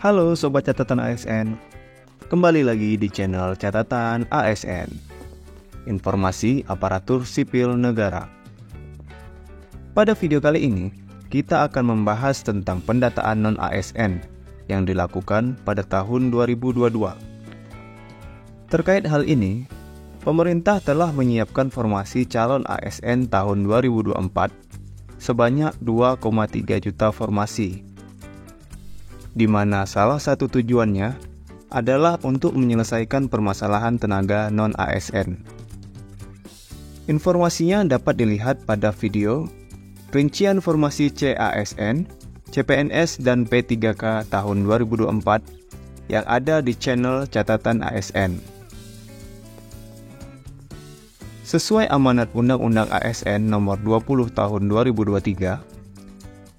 Halo Sobat Catatan ASN, kembali lagi di channel Catatan ASN, Informasi Aparatur Sipil Negara. Pada video kali ini, kita akan membahas tentang pendataan non-ASN yang dilakukan pada tahun 2022. Terkait hal ini, pemerintah telah menyiapkan formasi calon ASN tahun 2024 sebanyak 2,3 juta formasi, di mana salah satu tujuannya adalah untuk menyelesaikan permasalahan tenaga non-ASN. Informasinya dapat dilihat pada video rincian formasi CASN, CPNS, dan P3K tahun 2024 yang ada di channel Catatan ASN. Sesuai amanat Undang-Undang ASN Nomor 20 Tahun 2023,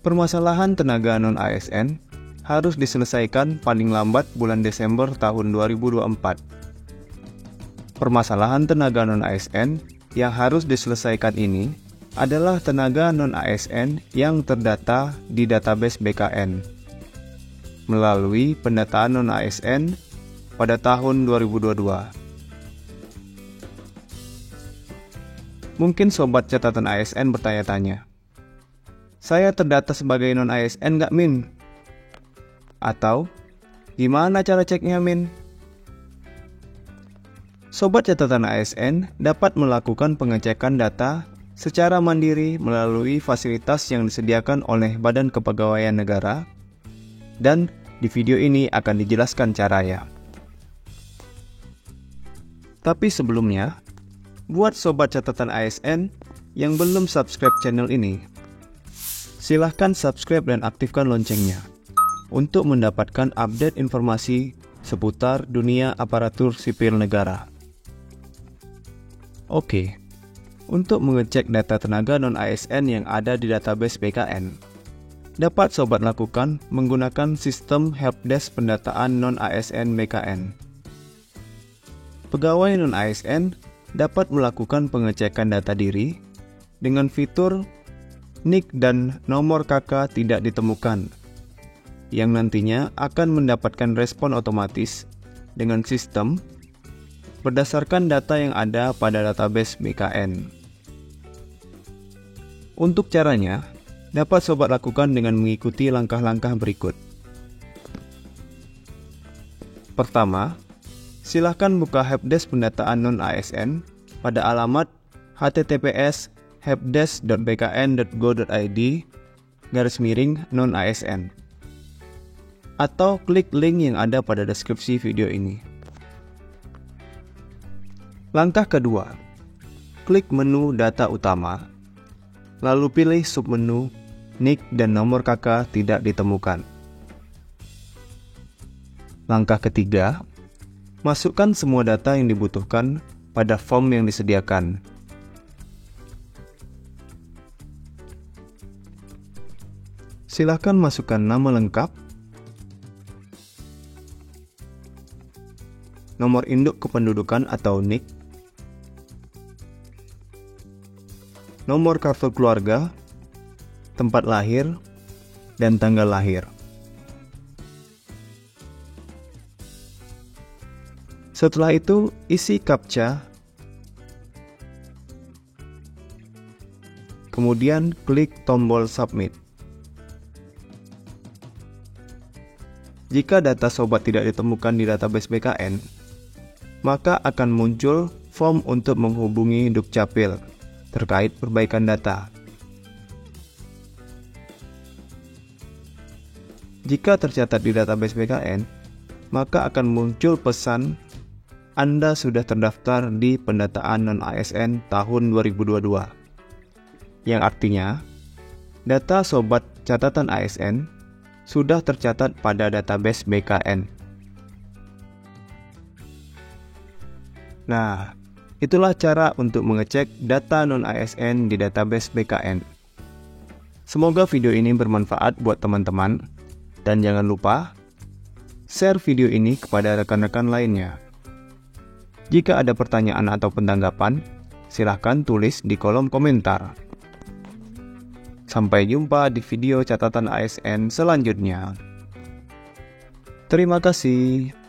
permasalahan tenaga non-ASN harus diselesaikan paling lambat bulan Desember tahun 2024. Permasalahan tenaga non-ASN yang harus diselesaikan ini adalah tenaga non-ASN yang terdata di database BKN melalui pendataan non-ASN pada tahun 2022. Mungkin Sobat Catatan ASN bertanya-tanya, saya terdata sebagai non-ASN nggak, Min? Atau, gimana cara ceknya, Min? Sobat Catatan ASN dapat melakukan pengecekan data secara mandiri melalui fasilitas yang disediakan oleh Badan Kepegawaian Negara, dan di video ini akan dijelaskan caranya. Tapi sebelumnya, buat Sobat Catatan ASN yang belum subscribe channel ini, silahkan subscribe dan aktifkan loncengnya untuk mendapatkan update informasi seputar dunia aparatur sipil negara. Oke, untuk mengecek data tenaga non-ASN yang ada di database BKN, dapat Sobat lakukan menggunakan sistem helpdesk pendataan non-ASN BKN. Pegawai non-ASN dapat melakukan pengecekan data diri dengan fitur NIK dan nomor KK tidak ditemukan, yang nantinya akan mendapatkan respon otomatis dengan sistem berdasarkan data yang ada pada database BKN. Untuk caranya, dapat Sobat lakukan dengan mengikuti langkah-langkah berikut. Pertama, silahkan buka helpdesk pendataan non-ASN pada alamat https://helpdesk.bkn.go.id/non-ASN, atau klik link yang ada pada deskripsi video ini. Langkah kedua, klik menu data utama, lalu pilih submenu NIK dan nomor KK tidak ditemukan. Langkah ketiga, masukkan semua data yang dibutuhkan pada form yang disediakan. Silakan masukkan nama lengkap, nomor induk kependudukan atau NIK, nomor kartu keluarga, tempat lahir, dan tanggal lahir. Setelah itu, isi CAPTCHA, kemudian klik tombol submit. Jika data Sobat tidak ditemukan di database BKN, maka akan muncul form untuk menghubungi Dukcapil terkait perbaikan data. Jika tercatat di database BKN, maka akan muncul pesan Anda sudah terdaftar di pendataan non-ASN tahun 2022, yang artinya data Sobat Catatan ASN sudah tercatat pada database BKN. Nah, itulah cara untuk mengecek data non-ASN di database BKN. Semoga video ini bermanfaat buat teman-teman, dan jangan lupa share video ini kepada rekan-rekan lainnya. Jika ada pertanyaan atau tanggapan, silahkan tulis di kolom komentar. Sampai jumpa di video catatan ASN selanjutnya. Terima kasih.